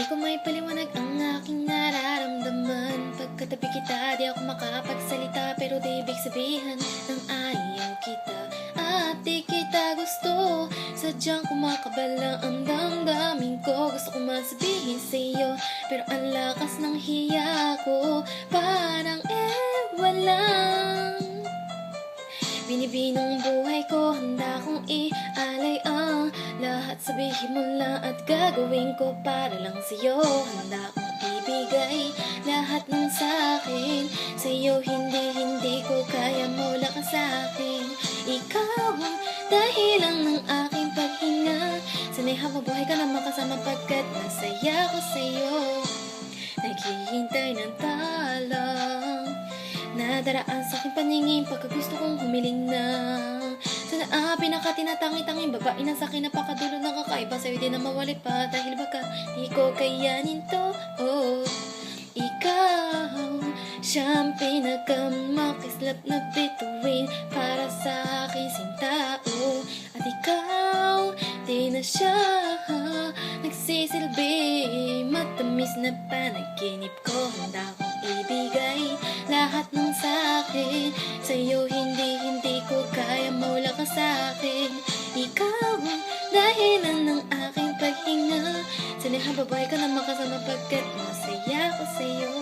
Di ko may paliwanag ang aking nararamdaman. Pagkatabi kita, di ako makapagsalita, pero di ibig sabihin ng ayaw kita at di kita gusto. Sadyang kumakabala ang damdamin ko. Gusto ko masabihin sa'yo, pero ang lakas ng hiya ko. Parang walang binibinong buhay ko. Handa kong ialay ang lahat, sabihin mo lang at gagawin ko para lang sa'yo. Handa kong ibigay lahat ng sa'kin sa'yo, hindi ko kaya mula ka sa'kin. Ikaw ang dahilan ng aking paghinga. Sana'y habang buhay ka na makasama pagkat masaya ko sa'yo. Naghihintay ng talang nadaraan sa aking paningin pagka gusto kong humiling na. Sana pinakatinatangi-tanging babae na sa akin, napakadulo ng kakaiba. Sa'yo di na mawali pa dahil baka di ko kayanin to. Ikaw siyang pinakamakislap na bituin para sa aking sintao. At ikaw di na siya nagsisilbi, matamis na panaginip ko. Handa kong ibigay lahat ng sa'kin sa'yo, hindi ko kaya mawala ka sa'kin. Ikaw ang dahilan ng aking paghinga. Sana'y habang buhay ka na makasama pagkat masaya ko sa'yo.